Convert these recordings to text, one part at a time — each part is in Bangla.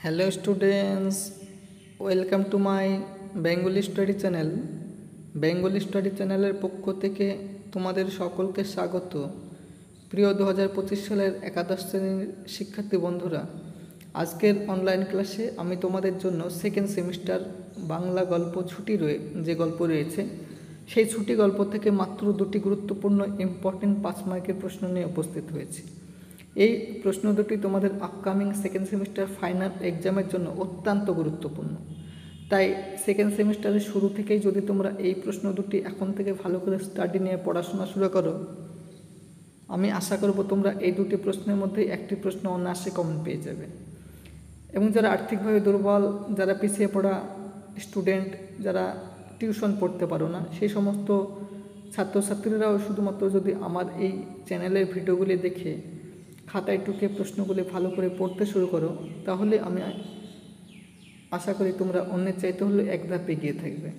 Hello students, welcome to my Bengali study channel. Bengali study চ্যানেলের পক্ষ থেকে তোমাদের সকলকে স্বাগত। প্রিয় 2025 সালের একাদশ শ্রেণীর শিক্ষার্থী বন্ধুরা, আজকের অনলাইন ক্লাসে আমি তোমাদের জন্য সেকেন্ড সেমিস্টার বাংলা গল্প ছুটি যে গল্প রয়েছে সেই ছুটি গল্প থেকে মাত্র দুটি গুরুত্বপূর্ণ ইম্পর্টেন্ট 5 মার্কের প্রশ্ন নিয়ে উপস্থিত হয়েছি। এই প্রশ্ন দুটি তোমাদের আপকামিং সেকেন্ড সেমিস্টার ফাইনাল এক্সামের জন্য অত্যন্ত গুরুত্বপূর্ণ। তাই সেকেন্ড সেমিস্টারের শুরু থেকেই যদি তোমরা এই প্রশ্ন দুটি এখন থেকে ভালো করে স্টাডি নিয়ে পড়াশোনা শুরু করো, আমি আশা করব তোমরা এই দুটি প্রশ্নের মধ্যে একটি প্রশ্ন অনায়াসে কমন পেয়ে যাবে। এবং যারা আর্থিকভাবে দুর্বল, যারা পিছিয়ে পড়া স্টুডেন্ট, যারা টিউশন পড়তে পারো না, সেই সমস্ত ছাত্রছাত্রীরাও শুধুমাত্র যদি আমার এই চ্যানেলের ভিডিওগুলি দেখে খাতায় টুকে প্রশ্নগুলি ভালো করে পড়তে শুরু করো, তাহলে আমি আশা করি তোমরা অন্যের চাইতে হলে এক ধাপ এগিয়ে থাকবে।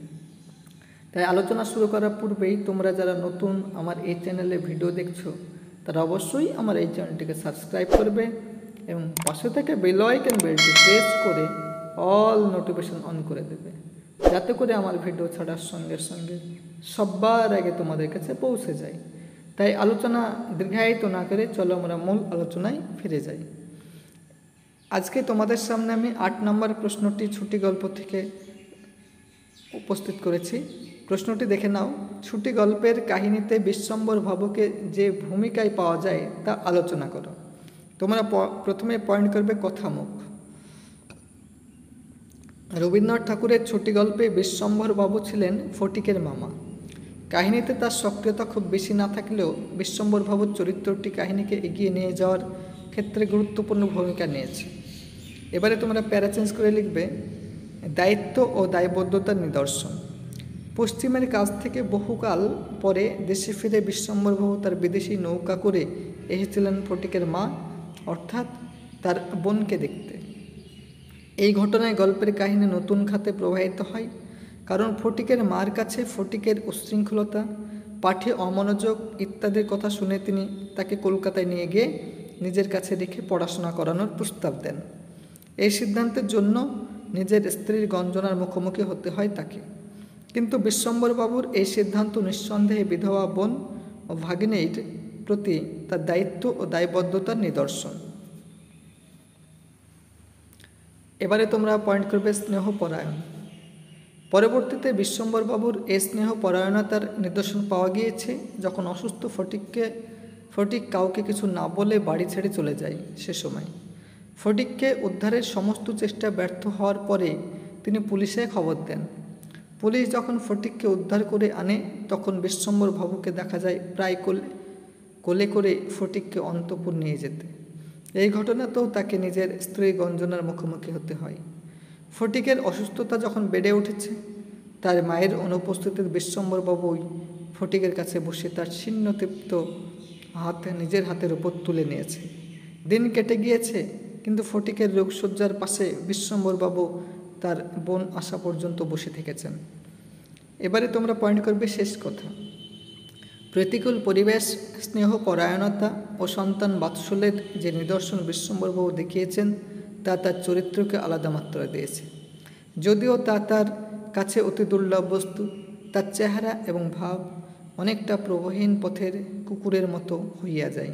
তাই আলোচনা শুরু করার পূর্বেই তোমরা যারা নতুন আমার এই চ্যানেলে ভিডিও দেখছো, তারা অবশ্যই আমার এই চ্যানেলটিকে সাবস্ক্রাইব করবে এবং পাশে থেকে বেল আইকন বেলটি প্রেস করে অল নোটিফিকেশন অন করে দেবে, যাতে করে আমার ভিডিও ছাড়ার সঙ্গে সঙ্গে সবার আগে তোমাদের কাছে পৌঁছে যায়। তাই আলোচনা দীর্ঘায়িত না করে চলো আমরা মূল আলোচনায় ফিরে যাই। আজকে তোমাদের সামনে আমি 8 নম্বর প্রশ্নটি ছুটি গল্প থেকে উপস্থিত করেছি। প্রশ্নটি দেখে নাও। ছুটি গল্পের কাহিনীতে বিশ্বম্বর ভাবকে যে ভূমিকায় পাওয়া যায় তা আলোচনা করো। তোমরা প্রথমে পয়েন্ট করবে কথামুখ। রবীন্দ্রনাথ ঠাকুরের ছুটি গল্পে বিশ্বম্বর বাবু ছিলেন ফটিকের মামা। কাহিনীতে তার সক্রিয়তা খুব বেশি না থাকলেও বিশ্বম্বর বাবুর চরিত্রটি কাহিনীকে এগিয়ে নিয়ে যাওয়ার ক্ষেত্রে গুরুত্বপূর্ণ ভূমিকা নিয়েছে। এবারে তোমরা প্যারা চেঞ্জ করে লিখবে দায়িত্ব ও দায়বদ্ধতার নিদর্শন। পশ্চিমের কাছ থেকে বহুকাল পরে দেশে ফিরে বিশ্বম্বর বাবু তার বিদেশি নৌকা করে এসেছিলেন ফটিকের মা অর্থাৎ তার বোনকে দেখতে। এই ঘটনায় গল্পের কাহিনী নতুন খাতে প্রবাহিত হয়, কারণ ফটিকের মার কাছে ফটিকের উচ্ছৃঙ্খলতা, পাঠে অমনোযোগ ইত্যাদির কথা শুনে তিনি তাকে কলকাতায় নিয়ে গিয়ে নিজের কাছে রেখে পড়াশোনা করানোর প্রস্তাব দেন। এই সিদ্ধান্তের জন্য নিজের স্ত্রীর গঞ্জনার মুখোমুখি হতে হয় তাকে। কিন্তু বিশ্বম্বরবাবুর এই সিদ্ধান্ত নিঃসন্দেহে বিধবা বোন ও ভাগ্নের প্রতি তার দায়িত্ব ও দায়বদ্ধতার নিদর্শন। এবারে তোমরা পয়েন্ট করবে স্নেহপরায়ণ। পরবর্তীতে বিশ্বম্বরবাবুর এই স্নেহপরায়ণতার নিদর্শন পাওয়া গিয়েছে যখন অসুস্থ ফটিক কাউকে কিছু না বলে বাড়ি ছেড়ে চলে যায়। সে সময় ফটিককে উদ্ধারের সমস্ত চেষ্টা ব্যর্থ হওয়ার পরে তিনি পুলিশে খবর দেন। পুলিশ যখন ফটিককে উদ্ধার করে আনে তখন বিশ্বম্বর বাবুকে দেখা যায় প্রায় কোলে করে ফটিককে অন্তঃপুর নিয়ে যেতে। এই ঘটনাতেও তাকে নিজের স্ত্রী গঞ্জনার মুখোমুখি হতে হয়। ফটিকের অসুস্থতা যখন বেড়ে উঠেছে, তার মায়ের অনুপস্থিতিতে বিশ্বম্বরবাবুই ফটিকের কাছে বসে তার ছিন্নতৃপ্ত হাত নিজের হাতের উপর তুলে নিয়েছে। দিন কেটে গিয়েছে, কিন্তু ফটিকের রোগশয্যার পাশে বিশ্বম্বরবাবু তার বোন আসা পর্যন্ত বসে থেকেছেন। এবারে তোমরা পয়েন্ট করবে শেষ কথা। প্রতিকূল পরিবেশ, স্নেহপরায়ণতা ও সন্তান বাৎসল্যের যে নিদর্শন বিশ্বম্বরবাবু দেখিয়েছেন তা তার চরিত্রকে আলাদা মাত্রা দিয়েছে। যদিও তা তার কাছে অতি দুর্লভ বস্তু, তার চেহারা এবং ভাব অনেকটা প্রবাহীন পথের কুকুরের মতো হইয়া যায়।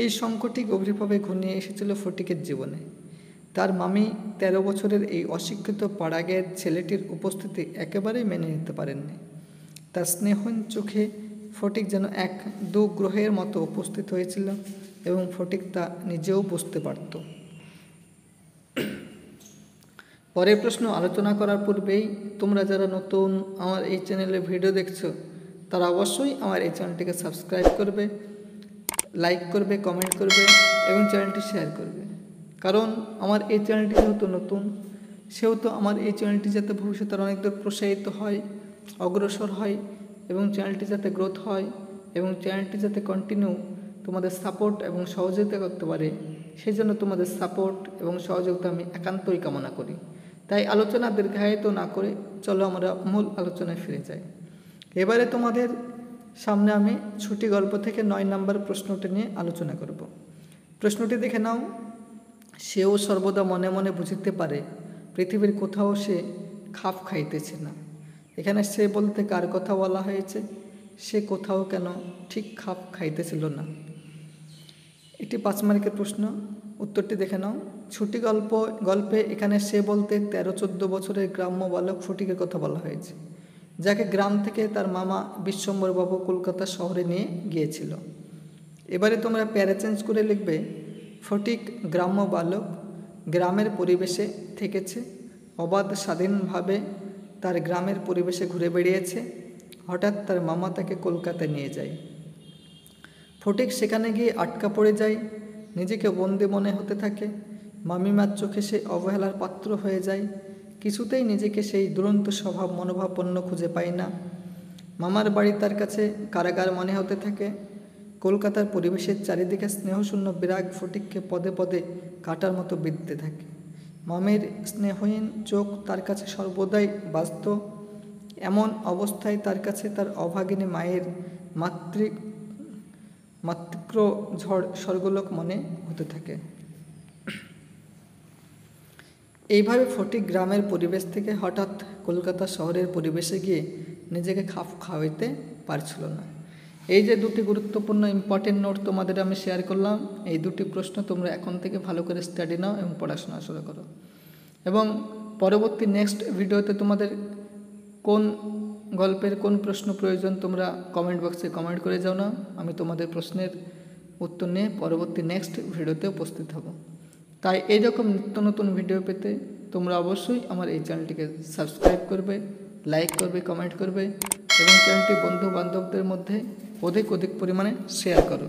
এই সংকটই গভীরভাবে ঘনিয়ে এসেছিল ফটিকের জীবনে। তার মামি 13 বছরের এই অশিক্ষিত পাড়াগের ছেলেটির উপস্থিতি একেবারেই মেনে নিতে পারেননি। তার স্নেহহীন চোখে ফটিক যেন এক দুগ্রহের মতো উপস্থিত হয়েছিল এবং ফটিক তা নিজেও বুঝতে পারত। পরের প্রশ্ন আলোচনা করার পূর্বেই তোমরা যারা নতুন আমার এই চ্যানেলে ভিডিও দেখছো, তারা অবশ্যই আমার এই চ্যানেলটিকে সাবস্ক্রাইব করবে, লাইক করবে, কমেন্ট করবে এবং চ্যানেলটি শেয়ার করবে। কারণ আমার এই চ্যানেলটি যেহেতু নতুন, সেহেতু আমার এই চ্যানেলটি যাতে ভবিষ্যতে অনেক দূর প্রসারিত হয়, অগ্রসর হয় এবং চ্যানেলটি যাতে গ্রোথ হয় এবং চ্যানেলটি যাতে কন্টিনিউ তোমাদের সাপোর্ট এবং সহযোগিতা করতে পারে, সেই জন্য তোমাদের সাপোর্ট এবং সহযোগিতা আমি একান্তই কামনা করি। তাই আলোচনা দীর্ঘায়িত না করে চলো আমরা মূল আলোচনায় ফিরে যাই। এবারে তোমাদের সামনে আমি ছুটি গল্প থেকে 9 নম্বর প্রশ্নটি নিয়ে আলোচনা করব। প্রশ্নটি দেখে নাও। সেও সর্বদা মনে মনে বুঝিতে পারে পৃথিবীর কোথাও সে খাপ খাইতেছে না। এখানে সে বলতে কার কথা বলা হয়েছে? সে কোথাও কেন ঠিক খাপ খাইতেছিল না। এটি 5 মার্কের প্রশ্ন, উত্তরটি দেখে নাও। ছুটি গল্পে এখানে সে বলতে 13-14 বছরের গ্রাম্য বালক ফটিকের কথা বলা হয়েছে, যাকে গ্রাম থেকে তার মামা বিশ্বম্বরবাবু কলকাতা শহরে নিয়ে গিয়েছিল। এবারে তোমরা প্যারা চেঞ্জ করে লিখবে, ফটিক গ্রাম্য বালক, গ্রামের পরিবেশে থেকেছে, অবাধ স্বাধীনভাবে তার গ্রামের পরিবেশে ঘুরে বেড়িয়েছে। হঠাৎ তার মামা তাকে কলকাতায় নিয়ে যায়। ফটিক সেখানে গিয়ে আটকা পড়ে যায়, নিজেকে বন্দি মনে হতে থাকে। মামিমার চোখে সে অবহেলার পাত্র হয়ে যায়। কিছুতেই নিজেকে সেই দুরন্ত স্বভাব মনোভাবাপন্ন খুঁজে পায় না। মামার বাড়ি তার কাছে কারাগার মনে হতে থাকে। কলকাতার পরিবেশের চারিদিকে স্নেহশূন্য বিরাগ ফটিককে পদে পদে কাটার মতো বিঁধতে থাকে। মামের স্নেহহীন চোখ তার কাছে সর্বদাই বাজত। এমন অবস্থায় তার কাছে তার অভাগিনী মায়ের মাতৃক্র ঝড় স্বর্গলোক মনে হতে থাকে। এইভাবে ফটিক গ্রামের পরিবেশ থেকে হঠাৎ কলকাতা শহরের পরিবেশে গিয়ে নিজেকে খাপ খাওয়াইতে পারছিল না। এই যে দুটি গুরুত্বপূর্ণ ইম্পর্টেন্ট নোট তোমাদের আমি শেয়ার করলাম, এই দুটি প্রশ্ন তোমরা এখন থেকে ভালো করে স্টাডি নাও এবং পড়াশোনা শুরু করো। এবং পরবর্তী নেক্সট ভিডিওতে তোমাদের কোন গল্পের কোন প্রশ্ন প্রয়োজন তোমরা কমেন্ট বক্সে কমেন্ট করে যাও না, আমি তোমাদের প্রশ্নের উত্তর নিয়ে পরবর্তী নেক্সট ভিডিওতে উপস্থিত হব। তাই এইরকম নিত্য নতুন ভিডিও পেতে তোমরা অবশ্যই আমার এই চ্যানেলটিকে সাবস্ক্রাইব করবে, লাইক করবে, কমেন্ট করবে এবং চ্যানেলটি বন্ধু বান্ধবদের মধ্যে অধিক পরিমাণে শেয়ার করো।